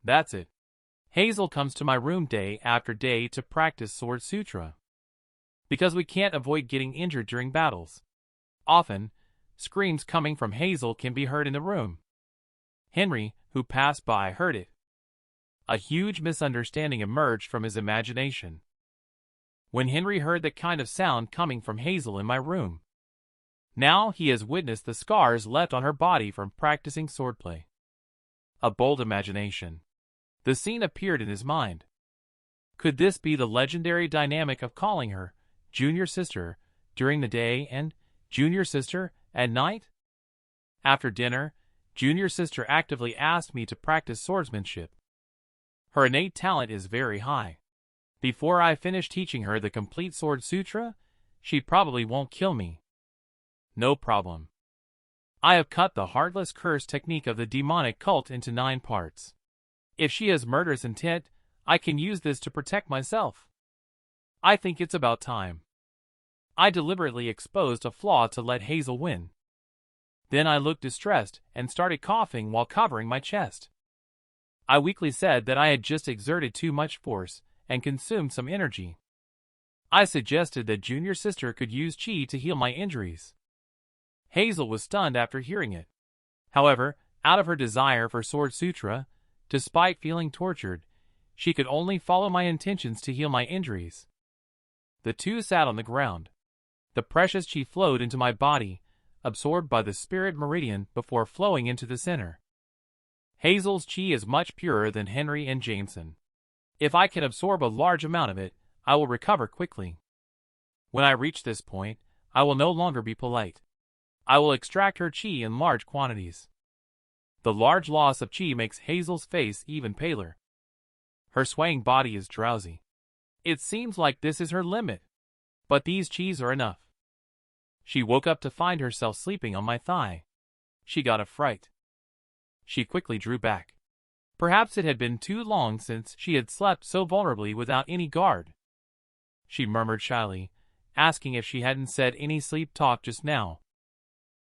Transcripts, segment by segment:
That's it. Hazel comes to my room day after day to practice Sword Sutra. Because we can't avoid getting injured during battles. Often, screams coming from Hazel can be heard in the room. Henry, who passed by, heard it. A huge misunderstanding emerged from his imagination. When Henry heard that kind of sound coming from Hazel in my room. Now he has witnessed the scars left on her body from practicing swordplay. A bold imagination. The scene appeared in his mind. Could this be the legendary dynamic of calling her junior sister during the day and junior sister at night? After dinner, junior sister actively asked me to practice swordsmanship. Her innate talent is very high. Before I finish teaching her the complete Sword Sutra, she probably won't kill me. No problem. I have cut the heartless curse technique of the demonic cult into 9 parts. If she has murderous intent, I can use this to protect myself. I think it's about time. I deliberately exposed a flaw to let Hazel win. Then I looked distressed and started coughing while covering my chest. I weakly said that I had just exerted too much force and consumed some energy. I suggested that junior sister could use chi to heal my injuries. Hazel was stunned after hearing it. However, out of her desire for Sword Sutra, despite feeling tortured, she could only follow my intentions to heal my injuries. The two sat on the ground. The precious chi flowed into my body, absorbed by the spirit meridian before flowing into the center. Hazel's chi is much purer than Henry and Jameson. If I can absorb a large amount of it, I will recover quickly. When I reach this point, I will no longer be polite. I will extract her chi in large quantities. The large loss of chi makes Hazel's face even paler. Her swaying body is drowsy. It seems like this is her limit. But these chis are enough. She woke up to find herself sleeping on my thigh. She got a fright. She quickly drew back. Perhaps it had been too long since she had slept so vulnerably without any guard. She murmured shyly, asking if she hadn't said any sleep talk just now.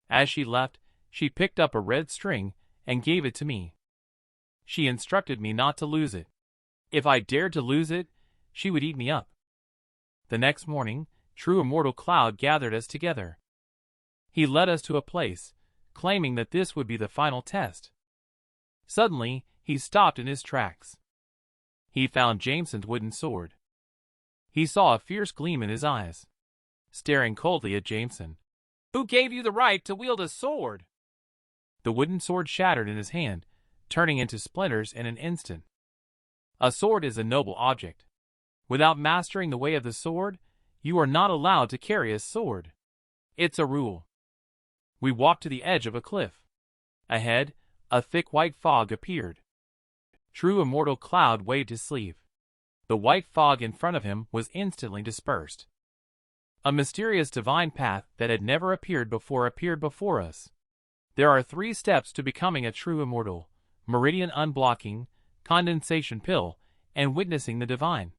As she left, she picked up a red string and gave it to me. She instructed me not to lose it. If I dared to lose it, she would eat me up. The next morning, True Immortal Cloud gathered us together. He led us to a place, claiming that this would be the final test. Suddenly, he stopped in his tracks. He found Jameson's wooden sword. He saw a fierce gleam in his eyes, staring coldly at Jameson. "Who gave you the right to wield a sword?" The wooden sword shattered in his hand, turning into splinters in an instant. A sword is a noble object. Without mastering the way of the sword, you are not allowed to carry a sword. It's a rule. We walked to the edge of a cliff. Ahead, a thick white fog appeared. True Immortal Cloud waved his sleeve. The white fog in front of him was instantly dispersed. A mysterious divine path that had never appeared before us. There are 3 steps to becoming a true immortal: meridian unblocking, condensation pill, and witnessing the divine.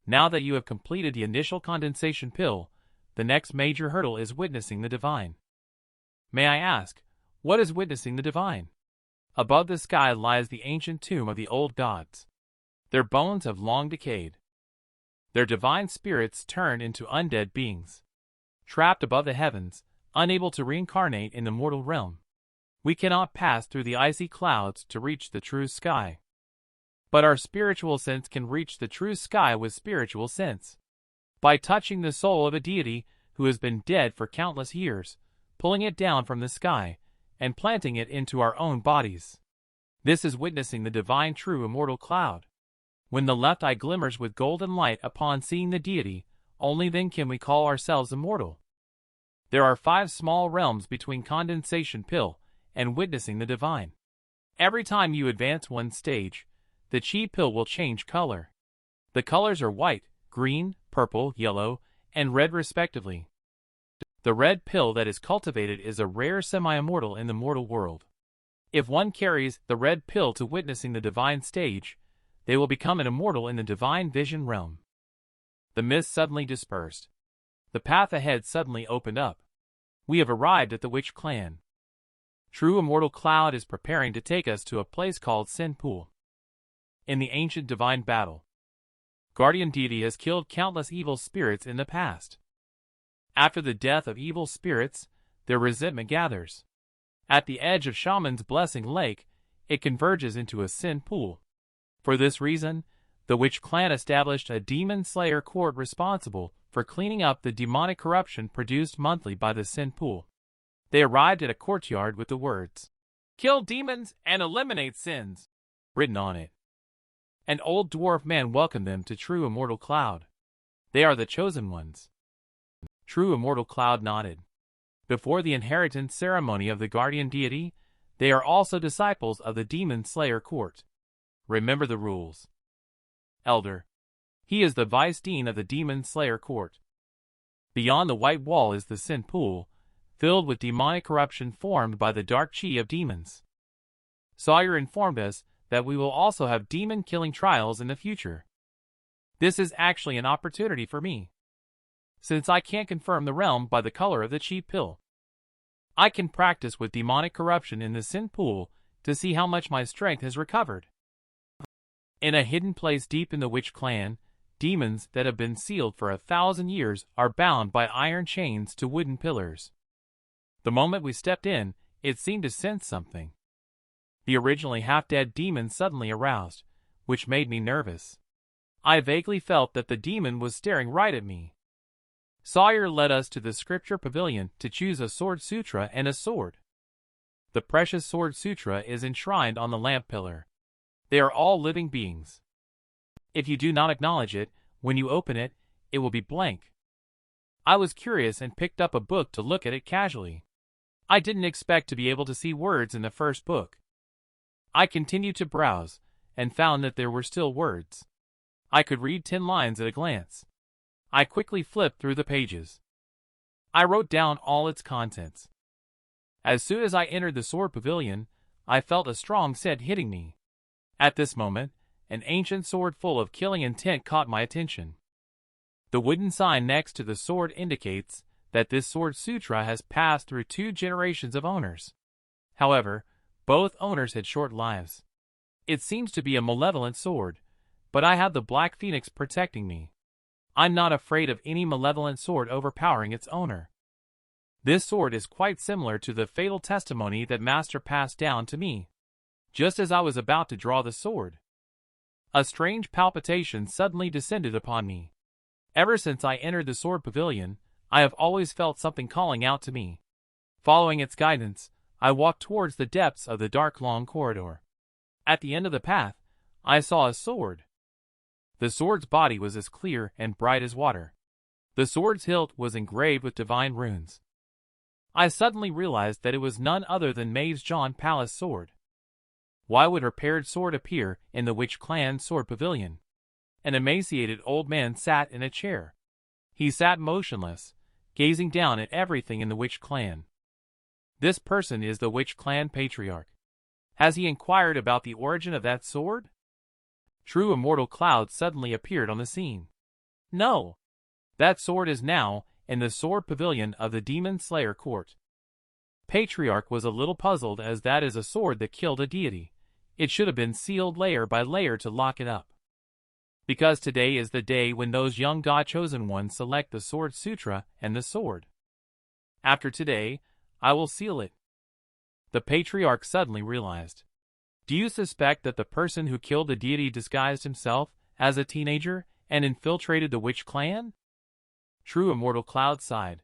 Now that you have completed the initial condensation pill, the next major hurdle is witnessing the divine. May I ask, what is witnessing the divine? Above the sky lies the ancient tomb of the old gods. Their bones have long decayed. Their divine spirits turned into undead beings. Trapped above the heavens, unable to reincarnate in the mortal realm. We cannot pass through the icy clouds to reach the true sky. But our spiritual sense can reach the true sky with spiritual sense. By touching the soul of a deity who has been dead for countless years, pulling it down from the sky, and planting it into our own bodies. This is witnessing the divine true immortal cloud. When the left eye glimmers with golden light upon seeing the deity, only then can we call ourselves immortal. There are 5 small realms between condensation pill and witnessing the divine. Every time you advance one stage, the chi pill will change color. The colors are white, green, purple, yellow, and red respectively. The red pill that is cultivated is a rare semi-immortal in the mortal world. If one carries the red pill to witnessing the divine stage, they will become an immortal in the divine vision realm. The mist suddenly dispersed. The path ahead suddenly opened up. We have arrived at the Witch Clan. True Immortal Cloud is preparing to take us to a place called Sin Pool. In the ancient divine battle, guardian deity has killed countless evil spirits in the past. After the death of evil spirits, their resentment gathers. At the edge of Shaman's Blessing Lake, it converges into a sin pool. For this reason, the witch clan established a demon slayer court responsible for cleaning up the demonic corruption produced monthly by the sin pool. They arrived at a courtyard with the words, "Kill demons and eliminate sins," written on it. An old dwarf man welcomed them to True Immortal Cloud. They are the chosen ones. True Immortal Cloud nodded. Before the inheritance ceremony of the guardian deity, they are also disciples of the demon slayer court. Remember the rules. Elder. He is the vice dean of the demon slayer court. Beyond the white wall is the sin pool, filled with demonic corruption formed by the dark chi of demons. Sawyer informed us that we will also have demon-killing trials in the future. This is actually an opportunity for me, since I can't confirm the realm by the color of the chi pill. I can practice with demonic corruption in the sin pool to see how much my strength has recovered. In a hidden place deep in the witch clan, demons that have been sealed for 1,000 years are bound by iron chains to wooden pillars. The moment we stepped in, it seemed to sense something. The originally half-dead demon suddenly aroused, which made me nervous. I vaguely felt that the demon was staring right at me. Sawyer led us to the scripture pavilion to choose a sword sutra and a sword. The precious sword sutra is enshrined on the lamp pillar. They are all living beings. If you do not acknowledge it, when you open it, it will be blank. I was curious and picked up a book to look at it casually. I didn't expect to be able to see words in the first book. I continued to browse, and found that there were still words. I could read 10 lines at a glance. I quickly flipped through the pages. I wrote down all its contents. As soon as I entered the sword pavilion, I felt a strong scent hitting me. At this moment, an ancient sword full of killing intent caught my attention. The wooden sign next to the sword indicates that this sword sutra has passed through 2 generations of owners. However, both owners had short lives. It seems to be a malevolent sword, but I have the Black Phoenix protecting me. I'm not afraid of any malevolent sword overpowering its owner. This sword is quite similar to the fatal testimony that Master passed down to me. Just as I was about to draw the sword, a strange palpitation suddenly descended upon me. Ever since I entered the sword pavilion, I have always felt something calling out to me. Following its guidance, I walked towards the depths of the dark long corridor. At the end of the path, I saw a sword. The sword's body was as clear and bright as water. The sword's hilt was engraved with divine runes. I suddenly realized that it was none other than Maeve's John Palace sword. Why would her paired sword appear in the witch clan's sword pavilion? An emaciated old man sat in a chair. He sat motionless, gazing down at everything in the witch clan. This person is the witch clan patriarch. Has he inquired about the origin of that sword? True Immortal Cloud suddenly appeared on the scene. No. That sword is now in the sword pavilion of the Demon Slayer court. Patriarch was a little puzzled, as that is a sword that killed a deity. It should have been sealed layer by layer to lock it up. Because today is the day when those young God-chosen ones select the sword sutra and the sword. After today, I will seal it. The patriarch suddenly realized. Do you suspect that the person who killed the deity disguised himself as a teenager and infiltrated the witch clan? True Immortal Cloud sighed.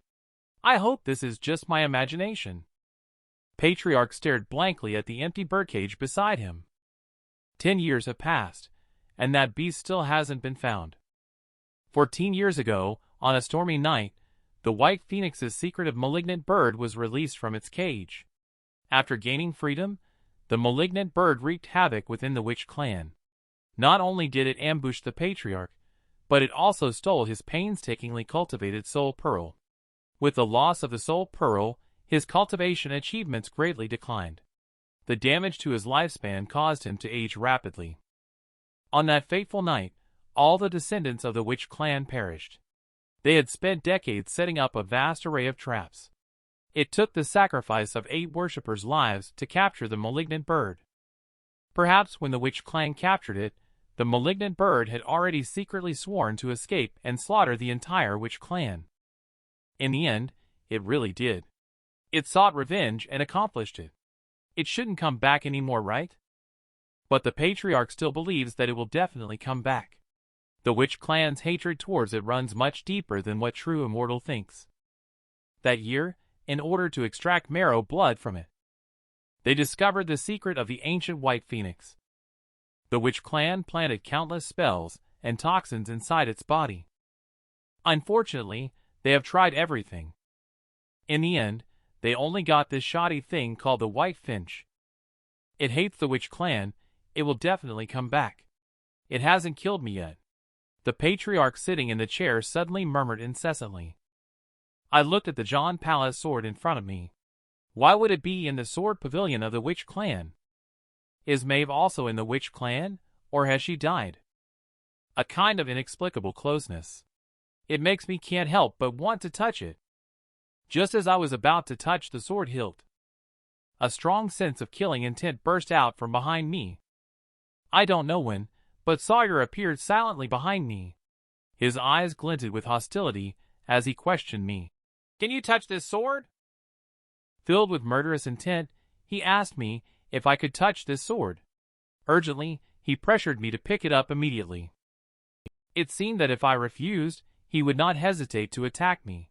I hope this is just my imagination. Patriarch stared blankly at the empty birdcage beside him. 10 years have passed, and that beast still hasn't been found. 14 years ago, on a stormy night, the white phoenix's secretive malignant bird was released from its cage. After gaining freedom, the malignant bird wreaked havoc within the witch clan. Not only did it ambush the patriarch, but it also stole his painstakingly cultivated soul pearl. With the loss of the soul pearl, his cultivation achievements greatly declined. The damage to his lifespan caused him to age rapidly. On that fateful night, all the descendants of the witch clan perished. They had spent decades setting up a vast array of traps. It took the sacrifice of 8 worshippers' lives to capture the malignant bird. Perhaps when the witch clan captured it, The malignant bird had already secretly sworn to escape and slaughter the entire witch clan. In the end, it really did. It sought revenge and accomplished it. It shouldn't come back anymore, right? But the patriarch still believes that it will definitely come back. The witch clan's hatred towards it runs much deeper than what true immortal thinks. That year, in order to extract marrow blood from it, they discovered the secret of the ancient white phoenix. The witch clan planted countless spells and toxins inside its body. Unfortunately, they have tried everything. In the end, they only got this shoddy thing called the white finch. It hates the witch clan. It will definitely come back. It hasn't killed me yet. The patriarch sitting in the chair suddenly murmured incessantly. I looked at the John Palace sword in front of me. Why would it be in the sword pavilion of the witch clan? Is Maeve also in the witch clan, or has she died? A kind of inexplicable closeness. It makes me can't help but want to touch it. Just as I was about to touch the sword hilt, a strong sense of killing intent burst out from behind me. I don't know when, but Sawyer appeared silently behind me. His eyes glinted with hostility as he questioned me. Can you touch this sword? Filled with murderous intent, he asked me if I could touch this sword. Urgently, he pressured me to pick it up immediately. It seemed that if I refused, he would not hesitate to attack me.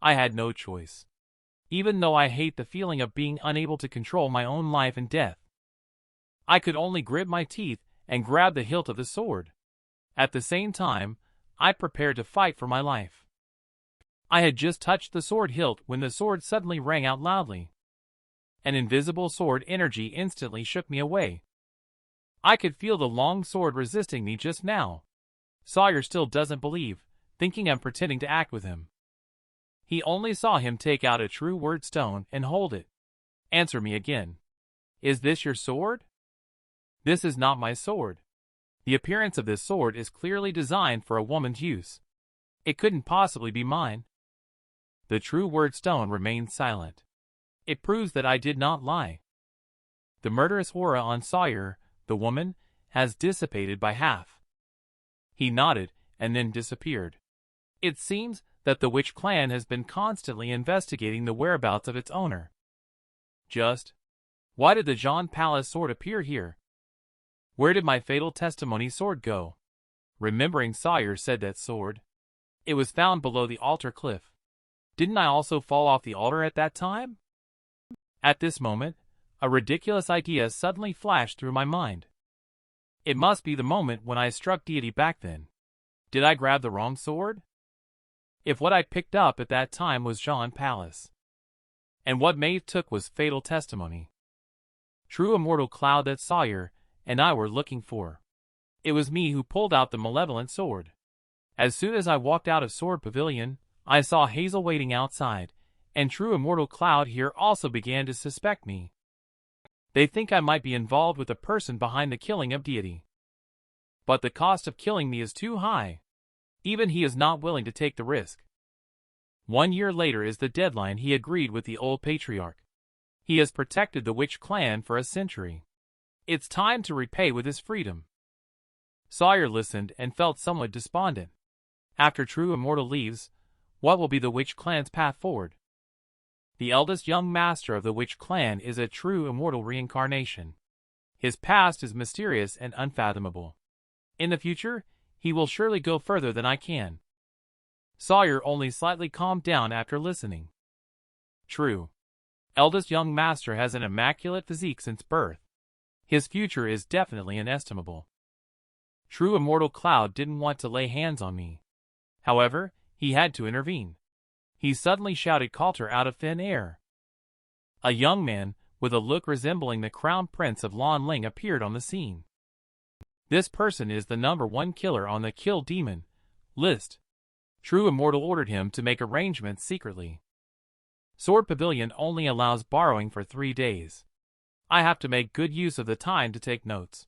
I had no choice. Even though I hate the feeling of being unable to control my own life and death, I could only grit my teeth and grab the hilt of the sword. At the same time, I prepared to fight for my life. I had just touched the sword hilt when the sword suddenly rang out loudly. An invisible sword energy instantly shook me away. I could feel the long sword resisting me just now. Sawyer still doesn't believe, thinking I'm pretending to act with him. He only saw him take out a true word stone and hold it. Answer me again. Is this your sword? This is not my sword. The appearance of this sword is clearly designed for a woman's use. It couldn't possibly be mine. The true word stone remained silent. It proves that I did not lie. The murderous aura on Sawyer, the woman, has dissipated by half. He nodded and then disappeared. It seems that the witch clan has been constantly investigating the whereabouts of its owner. Why did the John Palace sword appear here? Where did my fatal testimony sword go? Remembering Sawyer said that sword. It was found below the altar cliff. Didn't I also fall off the altar at that time? At this moment, a ridiculous idea suddenly flashed through my mind. It must be the moment when I struck deity back then. Did I grab the wrong sword? If what I picked up at that time was John Palace, and what Maeve took was fatal testimony, true immortal cloud that Sawyer and I were looking for, it was me who pulled out the malevolent sword. As soon as I walked out of Sword Pavilion, I saw Hazel waiting outside, and true immortal cloud here also began to suspect me. They think I might be involved with the person behind the killing of deity. But the cost of killing me is too high. Even he is not willing to take the risk. 1 year later is the deadline he agreed with the old patriarch. He has protected the witch clan for a century. It's time to repay with his freedom. Sawyer listened and felt somewhat despondent. After true immortal leaves, what will be the witch clan's path forward? The eldest young master of the witch clan is a true immortal reincarnation. His past is mysterious and unfathomable. In the future, he will surely go further than I can. Sawyer only slightly calmed down after listening. True. Eldest young master has an immaculate physique since birth. His future is definitely inestimable. True immortal cloud didn't want to lay hands on me. However, he had to intervene. He suddenly shouted Coulter out of thin air. A young man, with a look resembling the crown prince of Lan Ling, appeared on the scene. This person is the #1 killer on the Kill Demon list. True immortal ordered him to make arrangements secretly. Sword Pavilion only allows borrowing for 3 days. I have to make good use of the time to take notes.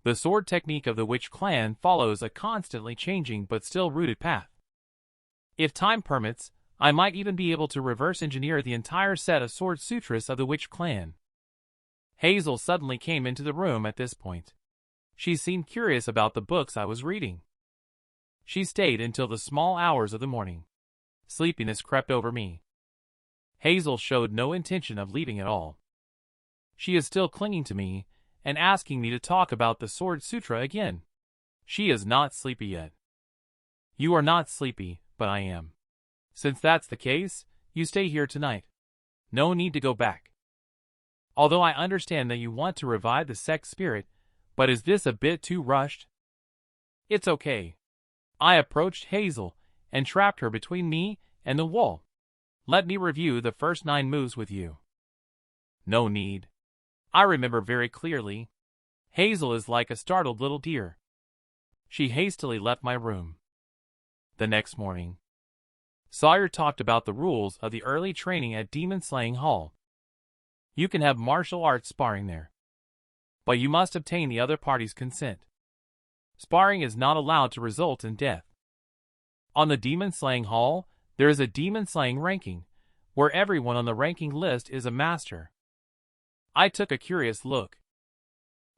The sword technique of the witch clan follows a constantly changing but still rooted path. If time permits, I might even be able to reverse engineer the entire set of sword sutras of the witch clan. Hazel suddenly came into the room at this point. She seemed curious about the books I was reading. She stayed until the small hours of the morning. Sleepiness crept over me. Hazel showed no intention of leaving at all. She is still clinging to me and asking me to talk about the Sword Sutra again. She is not sleepy yet. You are not sleepy, but I am. Since that's the case, you stay here tonight. No need to go back. Although I understand that you want to revive the sex spirit, but is this a bit too rushed? It's okay. I approached Hazel and trapped her between me and the wall. Let me review the first 9 moves with you. No need. I remember very clearly. Hazel is like a startled little deer. She hastily left my room. The next morning, Sawyer talked about the rules of the early training at Demon Slaying Hall. You can have martial arts sparring there, but you must obtain the other party's consent. Sparring is not allowed to result in death. On the Demon Slaying Hall, there is a Demon Slaying ranking, where everyone on the ranking list is a master. I took a curious look.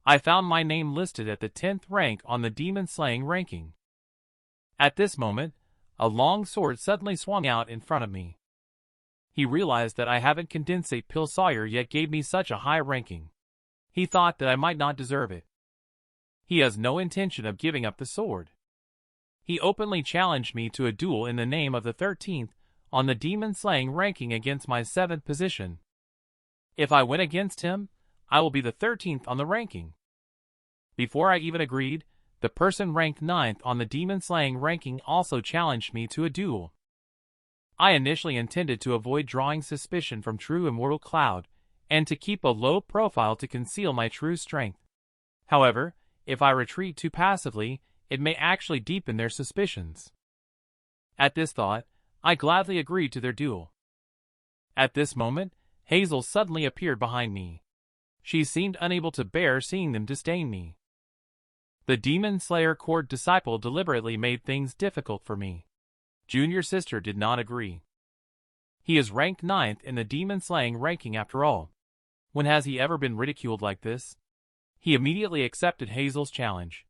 I found my name listed at the 10th rank on the Demon Slaying ranking. At this moment, a long sword suddenly swung out in front of me. He realized that I haven't condensate pill Sawyer yet gave me such a high ranking. He thought that I might not deserve it. He has no intention of giving up the sword. He openly challenged me to a duel in the name of the 13th on the Demon Slaying ranking against my 7th position. If I win against him, I will be the 13th on the ranking. Before I even agreed, the person ranked 9th on the Demon Slaying ranking also challenged me to a duel. I initially intended to avoid drawing suspicion from True Immortal Cloud, and to keep a low profile to conceal my true strength. However, if I retreat too passively, it may actually deepen their suspicions. At this thought, I gladly agreed to their duel. At this moment, Hazel suddenly appeared behind me. She seemed unable to bear seeing them disdain me. The Demon Slayer court disciple deliberately made things difficult for me. Junior sister did not agree. He is ranked 9th in the Demon Slaying ranking after all. When has he ever been ridiculed like this? He immediately accepted Hazel's challenge.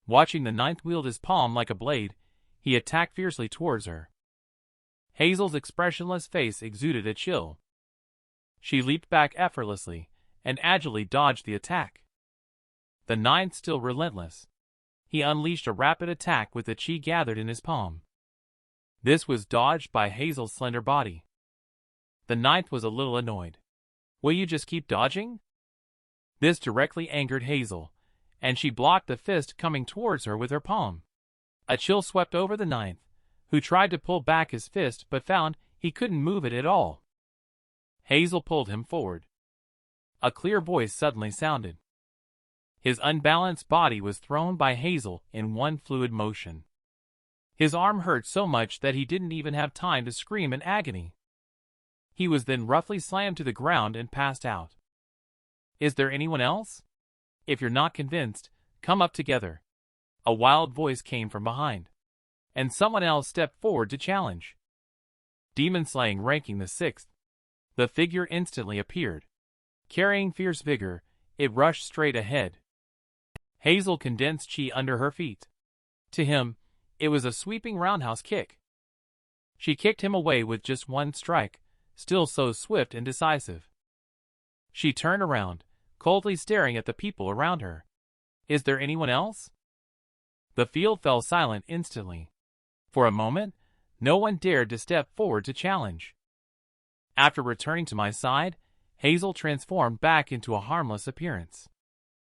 Watching the 9th wield his palm like a blade, he attacked fiercely towards her. Hazel's expressionless face exuded a chill. She leaped back effortlessly and agilely dodged the attack. The 9th still relentless. He unleashed a rapid attack with the chi gathered in his palm. This was dodged by Hazel's slender body. The 9th was a little annoyed. Will you just keep dodging? This directly angered Hazel, and she blocked the fist coming towards her with her palm. A chill swept over the 9th, who tried to pull back his fist but found he couldn't move it at all. Hazel pulled him forward. A clear voice suddenly sounded. His unbalanced body was thrown by Hazel in one fluid motion. His arm hurt so much that he didn't even have time to scream in agony. He was then roughly slammed to the ground and passed out. Is there anyone else? If you're not convinced, come up together. A wild voice came from behind, and someone else stepped forward to challenge. Demon Slaying ranking the 6th. The figure instantly appeared. Carrying fierce vigor, it rushed straight ahead. Hazel condensed chi under her feet. To him, it was a sweeping roundhouse kick. She kicked him away with just one strike, still so swift and decisive. She turned around, coldly staring at the people around her. Is there anyone else? The field fell silent instantly. For a moment, no one dared to step forward to challenge. After returning to my side, Hazel transformed back into a harmless appearance.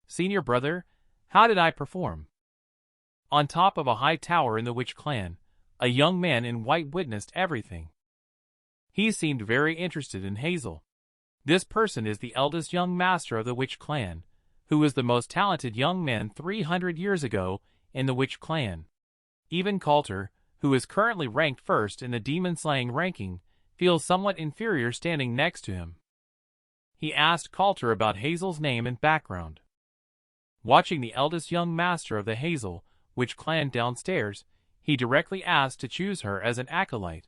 Senior brother, how did I perform? On top of a high tower in the witch clan, a young man in white witnessed everything. He seemed very interested in Hazel. This person is the eldest young master of the witch clan, who was the most talented young man 300 years ago in the witch clan. Even Coulter, who is currently ranked 1st in the Demon Slaying ranking, feels somewhat inferior standing next to him. He asked Coulter about Hazel's name and background. Watching the eldest young master of the Hazel witch clan downstairs, he directly asked to choose her as an acolyte.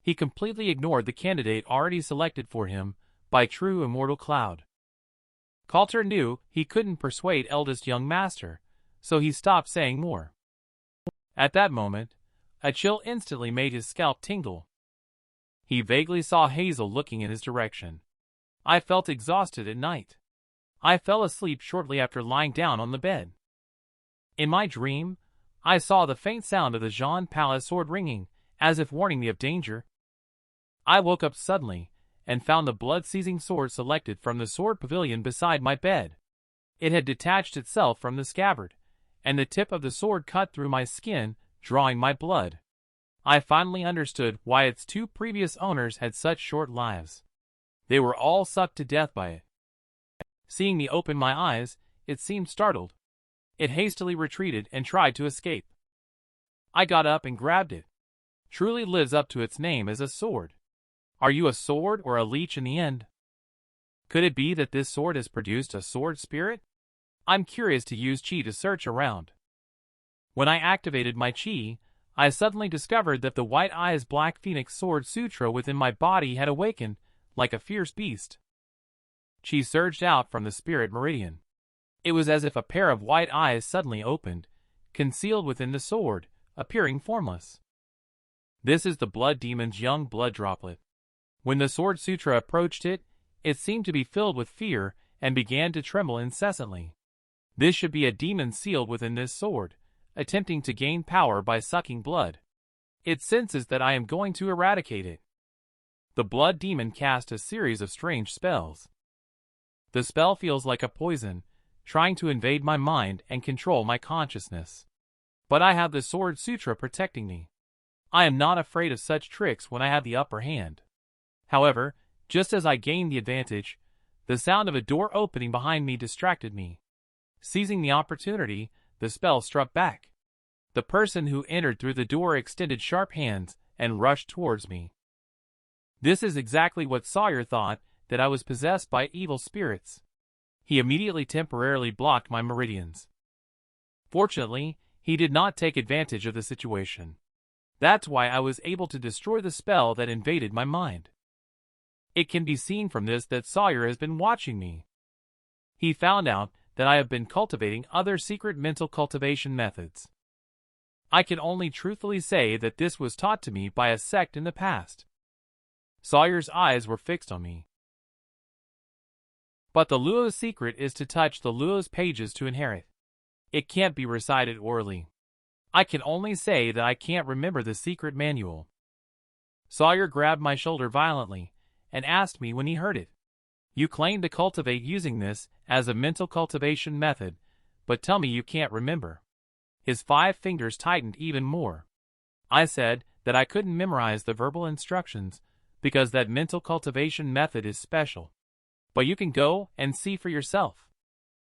He completely ignored the candidate already selected for him by True Immortal Cloud. Coulter knew he couldn't persuade eldest young master, so he stopped saying more. At that moment, a chill instantly made his scalp tingle. He vaguely saw Hazel looking in his direction. I felt exhausted at night. I fell asleep shortly after lying down on the bed. In my dream, I saw the faint sound of the Jean Palace sword ringing, as if warning me of danger. I woke up suddenly, and found the blood-seizing sword selected from the sword pavilion beside my bed. It had detached itself from the scabbard, and the tip of the sword cut through my skin, drawing my blood. I finally understood why its two previous owners had such short lives. They were all sucked to death by it. Seeing me open my eyes, it seemed startled. It hastily retreated and tried to escape. I got up and grabbed it. Truly lives up to its name as a sword. Are you a sword or a leech in the end? Could it be that this sword has produced a sword spirit? I'm curious to use chi to search around. When I activated my chi, I suddenly discovered that the White Eyes Black Phoenix Sword Sutra within my body had awakened, like a fierce beast. Chi surged out from the spirit meridian. It was as if a pair of white eyes suddenly opened, concealed within the sword, appearing formless. This is the blood demon's young blood droplet. When the Sword Sutra approached it, it seemed to be filled with fear and began to tremble incessantly. This should be a demon sealed within this sword, attempting to gain power by sucking blood. It senses that I am going to eradicate it. The blood demon cast a series of strange spells. The spell feels like a poison, trying to invade my mind and control my consciousness. But I have the Sword Sutra protecting me. I am not afraid of such tricks when I have the upper hand. However, just as I gained the advantage, the sound of a door opening behind me distracted me. Seizing the opportunity, the spell struck back. The person who entered through the door extended sharp hands and rushed towards me. This is exactly what Sawyer thought, that I was possessed by evil spirits. He immediately temporarily blocked my meridians. Fortunately, he did not take advantage of the situation. That's why I was able to destroy the spell that invaded my mind. It can be seen from this that Sawyer has been watching me. He found out that I have been cultivating other secret mental cultivation methods. I can only truthfully say that this was taught to me by a sect in the past. Sawyer's eyes were fixed on me. But the Luo's secret is to touch the Luo's pages to inherit. It can't be recited orally. I can only say that I can't remember the secret manual. Sawyer grabbed my shoulder violently and asked me when he heard it. You claim to cultivate using this as a mental cultivation method, but tell me you can't remember. His 5 fingers tightened even more. I said that I couldn't memorize the verbal instructions because that mental cultivation method is special. But you can go and see for yourself.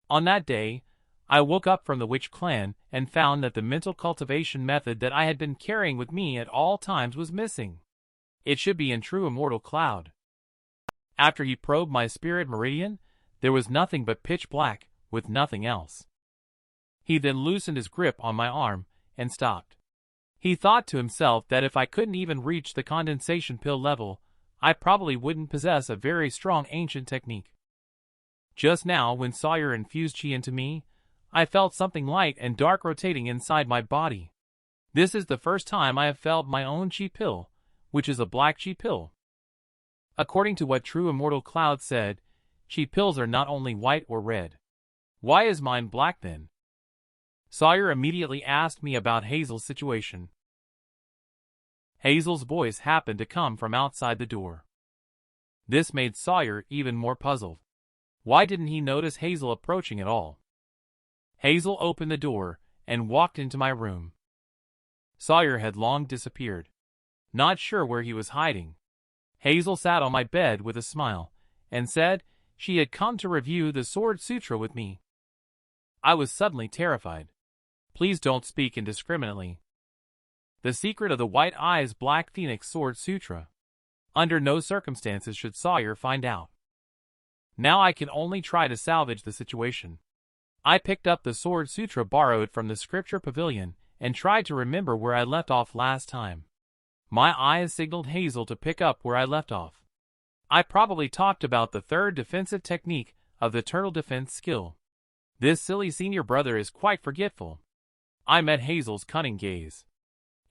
On that day, I woke up from the witch clan and found that the mental cultivation method that I had been carrying with me at all times was missing. It should be in True Immortal Cloud. After he probed my spirit meridian, there was nothing but pitch black, with nothing else. He then loosened his grip on my arm and stopped. He thought to himself that if I couldn't even reach the condensation pill level, I probably wouldn't possess a very strong ancient technique. Just now, when Sawyer infused chi into me, I felt something light and dark rotating inside my body. This is the first time I have felt my own chi pill, which is a black chi pill. According to what True Immortal Cloud said, chi pills are not only white or red. Why is mine black then? Sawyer immediately asked me about Hazel's situation. Hazel's voice happened to come from outside the door. This made Sawyer even more puzzled. Why didn't he notice Hazel approaching at all? Hazel opened the door and walked into my room. Sawyer had long disappeared. Not sure where he was hiding. Hazel sat on my bed with a smile and said she had come to review the Sword Sutra with me. I was suddenly terrified. Please don't speak indiscriminately. The secret of the White Eyes Black Phoenix Sword Sutra. Under no circumstances should Sawyer find out. Now I can only try to salvage the situation. I picked up the Sword Sutra borrowed from the Scripture Pavilion and tried to remember where I left off last time. My eyes signaled Hazel to pick up where I left off. I probably talked about the third defensive technique of the turtle defense skill. This silly senior brother is quite forgetful. I met Hazel's cunning gaze.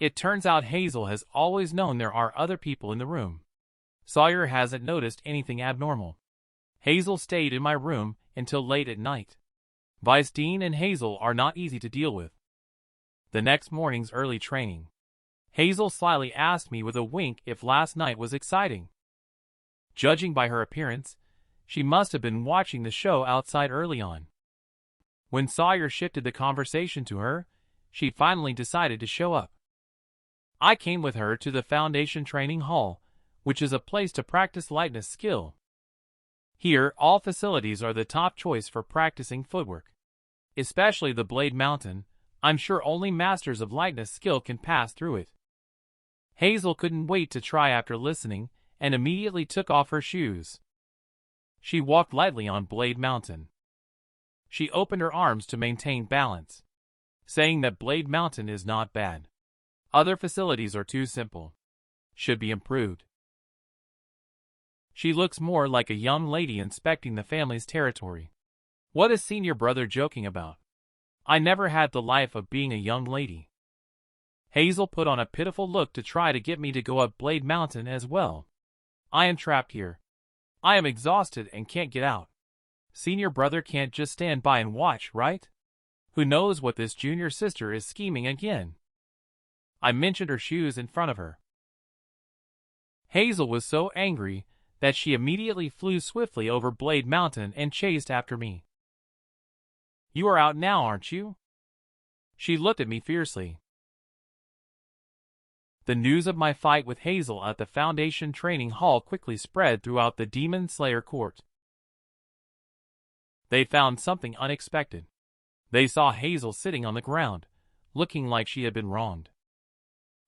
It turns out Hazel has always known there are other people in the room. Sawyer hasn't noticed anything abnormal. Hazel stayed in my room until late at night. Vice Dean and Hazel are not easy to deal with. The next morning's early training. Hazel slyly asked me with a wink if last night was exciting. Judging by her appearance, she must have been watching the show outside early on. When Sawyer shifted the conversation to her, she finally decided to show up. I came with her to the Foundation Training Hall, which is a place to practice lightness skill. Here, all facilities are the top choice for practicing footwork. Especially the Blade Mountain, I'm sure only masters of lightness skill can pass through it. Hazel couldn't wait to try after listening, and immediately took off her shoes. She walked lightly on Blade Mountain. She opened her arms to maintain balance, saying that Blade Mountain is not bad. Other facilities are too simple. Should be improved. She looks more like a young lady inspecting the family's territory. What is senior brother joking about? I never had the life of being a young lady. Hazel put on a pitiful look to try to get me to go up Blade Mountain as well. I am trapped here. I am exhausted and can't get out. Senior brother can't just stand by and watch, right? Who knows what this junior sister is scheming again? I mentioned her shoes in front of her. Hazel was so angry that she immediately flew swiftly over Blade Mountain and chased after me. You are out now, aren't you? She looked at me fiercely. The news of my fight with Hazel at the Foundation Training Hall quickly spread throughout the Demon Slayer court. They found something unexpected. They saw Hazel sitting on the ground, looking like she had been wronged.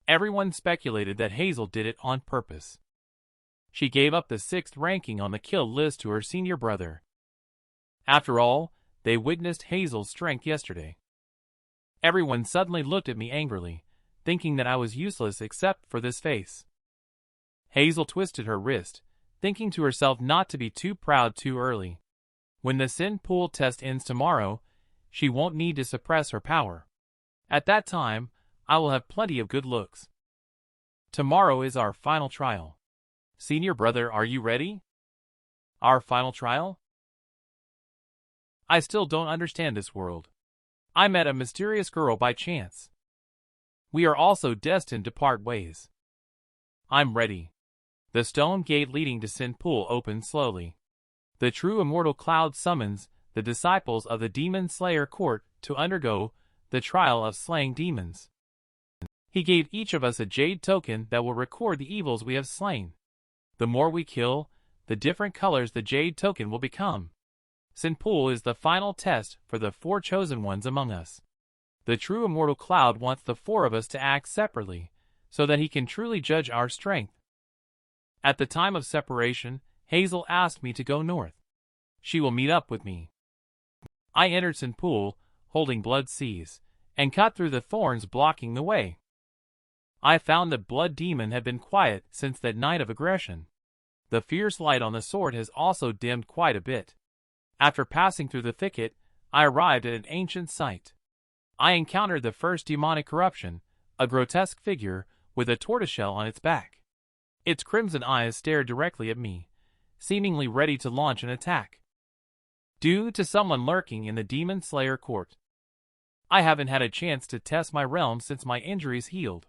Everyone speculated that Hazel did it on purpose. She gave up the 6th ranking on the kill list to her senior brother. After all, they witnessed Hazel's strength yesterday. Everyone suddenly looked at me angrily, thinking that I was useless except for this face. Hazel twisted her wrist, thinking to herself not to be too proud too early. When the Sin Pool test ends tomorrow, she won't need to suppress her power. At that time, I will have plenty of good looks. Tomorrow is our final trial. Senior brother, are you ready? Our final trial? I still don't understand this world. I met a mysterious girl by chance. We are also destined to part ways. I'm ready. The stone gate leading to Sin Pool opens slowly. The true immortal Cloud summons the disciples of the Demon Slayer court to undergo the trial of slaying demons. He gave each of us a jade token that will record the evils we have slain. The more we kill, the different colors the jade token will become. Sin Pool is the final test for the 4 chosen ones among us. The true immortal Cloud wants the 4 of us to act separately, so that he can truly judge our strength. At the time of separation, Hazel asked me to go north. She will meet up with me. I entered Sin Pool, holding Blood Seas, and cut through the thorns blocking the way. I found that Blood Demon had been quiet since that night of aggression. The fierce light on the sword has also dimmed quite a bit. After passing through the thicket, I arrived at an ancient site. I encountered the first demonic corruption, a grotesque figure with a tortoiseshell on its back. Its crimson eyes stared directly at me, seemingly ready to launch an attack. Due to someone lurking in the Demon Slayer court, I haven't had a chance to test my realm since my injuries healed.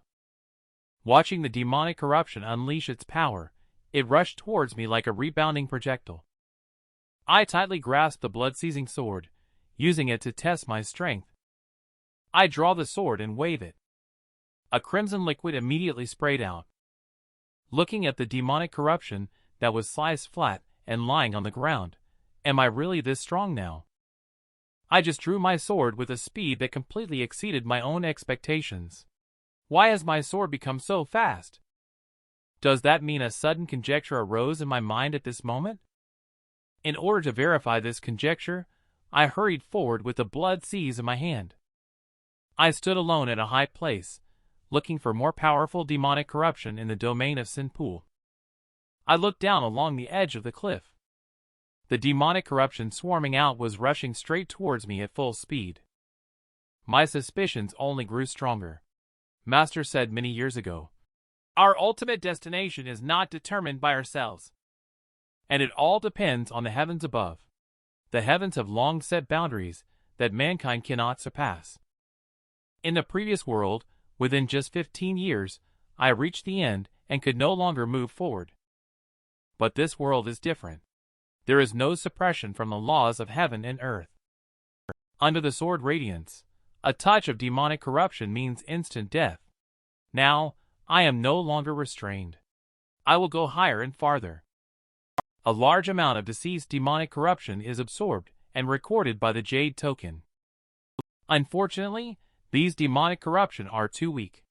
Watching the demonic corruption unleash its power, it rushed towards me like a rebounding projectile. I tightly grasped the blood-seizing sword, using it to test my strength. I draw the sword and wave it. A crimson liquid immediately sprayed out. Looking at the demonic corruption that was sliced flat and lying on the ground, am I really this strong now? I just drew my sword with a speed that completely exceeded my own expectations. Why has my sword become so fast? Does that mean a sudden conjecture arose in my mind at this moment? In order to verify this conjecture, I hurried forward with the blood seas in my hand. I stood alone at a high place, looking for more powerful demonic corruption in the domain of Sin Pool. I looked down along the edge of the cliff. The demonic corruption swarming out was rushing straight towards me at full speed. My suspicions only grew stronger. Master said many years ago, "Our ultimate destination is not determined by ourselves, and it all depends on the heavens above. The heavens have long set boundaries that mankind cannot surpass." In the previous world, within just 15 years, I reached the end and could no longer move forward. But this world is different. There is no suppression from the laws of heaven and earth. Under the sword radiance, a touch of demonic corruption means instant death. Now, I am no longer restrained. I will go higher and farther. A large amount of deceased demonic corruption is absorbed and recorded by the Jade token. Unfortunately, these demonic corruption are too weak.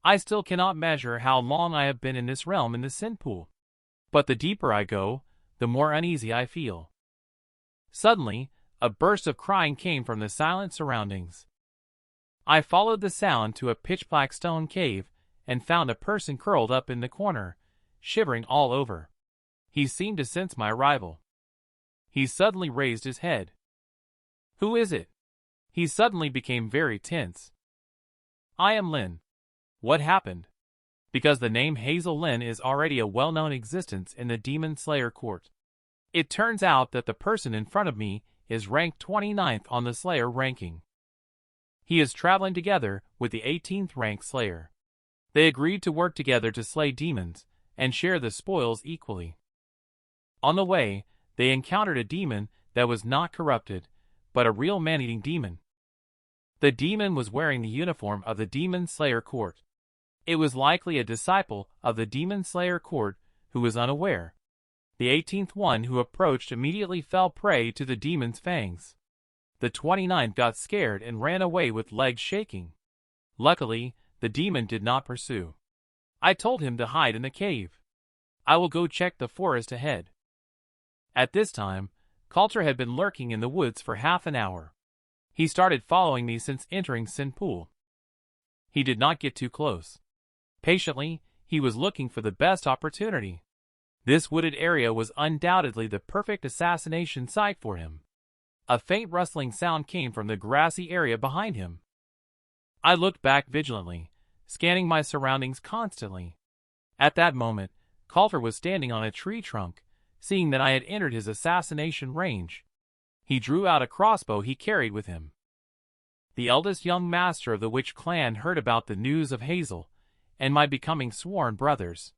I still cannot measure how long I have been in this realm in the sin pool. But the deeper I go, the more uneasy I feel. Suddenly, a burst of crying came from the silent surroundings. I followed the sound to a pitch-black stone cave and found a person curled up in the corner, shivering all over. He seemed to sense my arrival. He suddenly raised his head. "Who is it?" He suddenly became very tense. "I am Lin." "What happened?" Because the name Hazel Lin is already a well-known existence in the Demon Slayer court. It turns out that the person in front of me is ranked 29th on the Slayer ranking. He is traveling together with the 18th rank Slayer. They agreed to work together to slay demons and share the spoils equally. On the way, they encountered a demon that was not corrupted, but a real man-eating demon. The demon was wearing the uniform of the Demon Slayer court. It was likely a disciple of the Demon Slayer court who was unaware. The 18th one who approached immediately fell prey to the demon's fangs. The 29th got scared and ran away with legs shaking. Luckily, the demon did not pursue. I told him to hide in the cave. I will go check the forest ahead. At this time, Coulter had been lurking in the woods for half an hour. He started following me since entering Sin Pool. He did not get too close. Patiently, he was looking for the best opportunity. This wooded area was undoubtedly the perfect assassination site for him. A faint rustling sound came from the grassy area behind him. I looked back vigilantly, scanning my surroundings constantly. At that moment, Coulter was standing on a tree trunk, seeing that I had entered his assassination range. He drew out a crossbow he carried with him. The eldest young master of the witch clan heard about the news of Hazel and my becoming sworn brothers.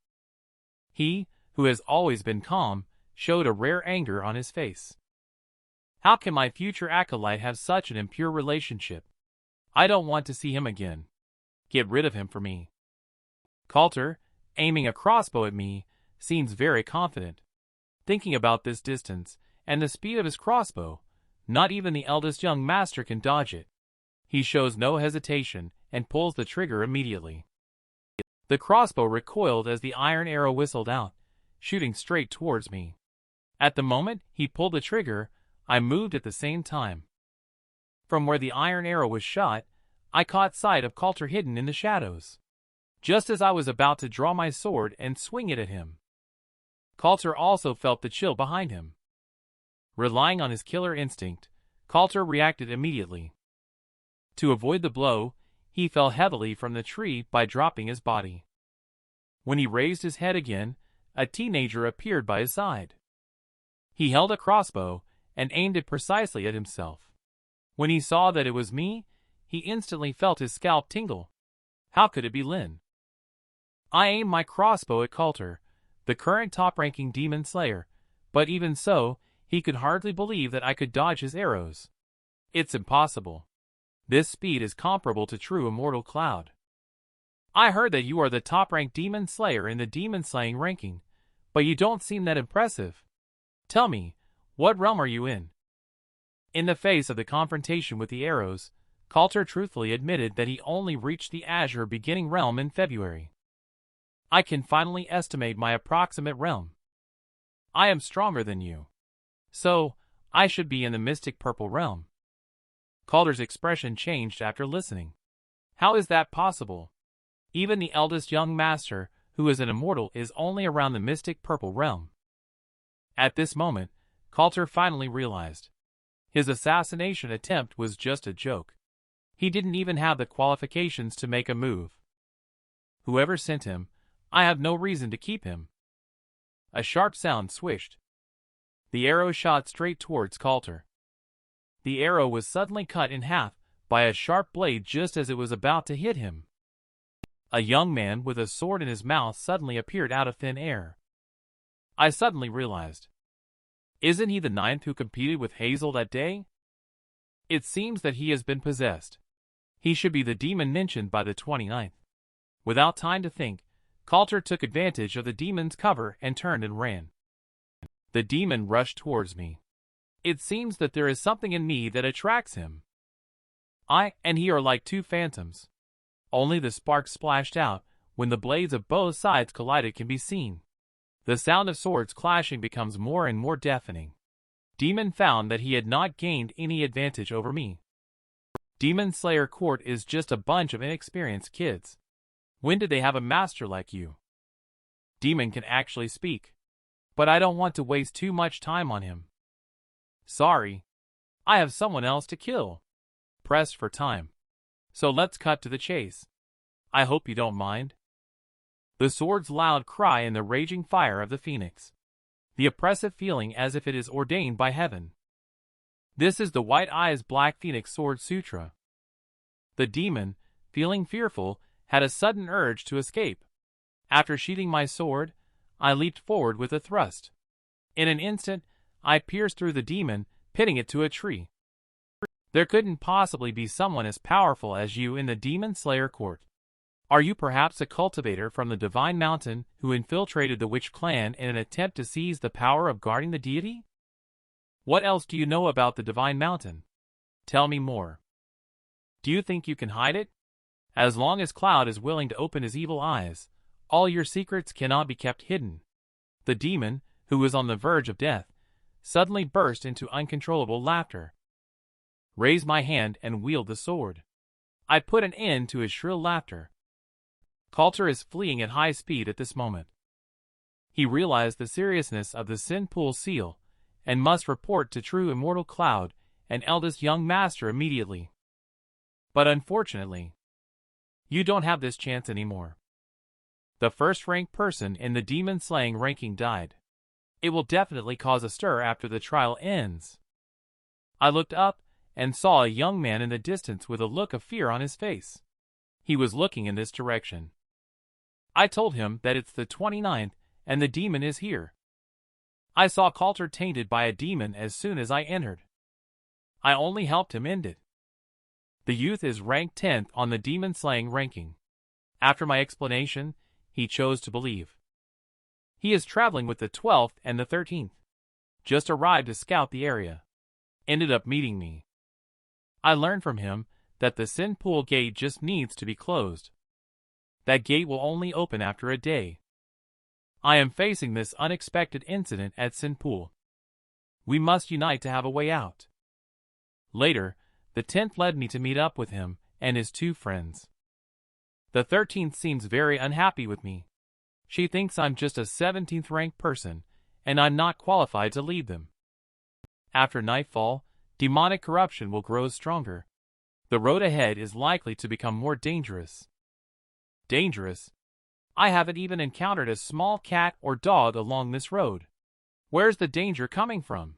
He, who has always been calm, showed a rare anger on his face. How can my future acolyte have such an impure relationship? I don't want to see him again. Get rid of him for me. Coulter, aiming a crossbow at me, seems very confident. Thinking about this distance and the speed of his crossbow, not even the eldest young master can dodge it. He shows no hesitation and pulls the trigger immediately. The crossbow recoiled as the iron arrow whistled out, shooting straight towards me. At the moment he pulled the trigger, I moved at the same time. From where the iron arrow was shot, I caught sight of Coulter hidden in the shadows. Just as I was about to draw my sword and swing it at him, Coulter also felt the chill behind him. Relying on his killer instinct, Coulter reacted immediately. To avoid the blow, he fell heavily from the tree by dropping his body. When he raised his head again, a teenager appeared by his side. He held a crossbow and aimed it precisely at himself. When he saw that it was me, he instantly felt his scalp tingle. How could it be Lin? I aimed my crossbow at Coulter, the current top-ranking demon slayer, but even so, he could hardly believe that I could dodge his arrows. It's impossible. This speed is comparable to true immortal Cloud. I heard that you are the top-ranked demon slayer in the demon slaying ranking, but you don't seem that impressive. Tell me, what realm are you in? In the face of the confrontation with the arrows, Coulter truthfully admitted that he only reached the Azure beginning realm in February. I can finally estimate my approximate realm. I am stronger than you. So, I should be in the mystic purple realm. Coulter's expression changed after listening. How is that possible? Even the eldest young master, who is an immortal, is only around the mystic purple realm. At this moment, Coulter finally realized. His assassination attempt was just a joke. He didn't even have the qualifications to make a move. Whoever sent him, I have no reason to keep him. A sharp sound swished. The arrow shot straight towards Coulter. The arrow was suddenly cut in half by a sharp blade just as it was about to hit him. A young man with a sword in his mouth suddenly appeared out of thin air. I suddenly realized. Isn't he the 9th who competed with Hazel that day? It seems that he has been possessed. He should be the demon mentioned by the 29th. Without time to think, Coulter took advantage of the demon's cover and turned and ran. The demon rushed towards me. It seems that there is something in me that attracts him. I and he are like two phantoms. Only the sparks splashed out when the blades of both sides collided can be seen. The sound of swords clashing becomes more and more deafening. Demon found that he had not gained any advantage over me. Demon Slayer Court is just a bunch of inexperienced kids. When did they have a master like you? Demon can actually speak. But I don't want to waste too much time on him. Sorry. I have someone else to kill. Pressed for time. So let's cut to the chase. I hope you don't mind. The sword's loud cry and the raging fire of the phoenix. The oppressive feeling as if it is ordained by heaven. This is the White Eyes Black Phoenix Sword Sutra. The demon, feeling fearful, had a sudden urge to escape. After sheathing my sword, I leaped forward with a thrust. In an instant, I pierced through the demon, pinning it to a tree. There couldn't possibly be someone as powerful as you in the Demon Slayer Court. Are you perhaps a cultivator from the Divine Mountain who infiltrated the Witch Clan in an attempt to seize the power of guarding the deity? What else do you know about the Divine Mountain? Tell me more. Do you think you can hide it? As long as Cloud is willing to open his evil eyes, all your secrets cannot be kept hidden. The demon, who was on the verge of death, suddenly burst into uncontrollable laughter. Raised my hand and wielded the sword. I put an end to his shrill laughter. Coulter is fleeing at high speed at this moment. He realized the seriousness of the Sin Pool seal, and must report to True Immortal Cloud, and eldest young master immediately. But unfortunately, you don't have this chance anymore. The first-ranked person in the demon-slaying ranking died. It will definitely cause a stir after the trial ends. I looked up and saw a young man in the distance with a look of fear on his face. He was looking in this direction. I told him that it's the 29th and the demon is here. I saw Coulter tainted by a demon as soon as I entered. I only helped him end it. The youth is ranked 10th on the demon-slaying ranking. After my explanation, he chose to believe. He is traveling with the 12th and the 13th. Just arrived to scout the area. Ended up meeting me. I learned from him that the Sin Pool gate just needs to be closed. That gate will only open after a day. I am facing this unexpected incident at Sin Pool. We must unite to have a way out. Later, the 10th led me to meet up with him and his two friends. The 13th seems very unhappy with me. She thinks I'm just a 17th ranked person, and I'm not qualified to lead them. After nightfall, demonic corruption will grow stronger. The road ahead is likely to become more dangerous. Dangerous? I haven't even encountered a small cat or dog along this road. Where's the danger coming from?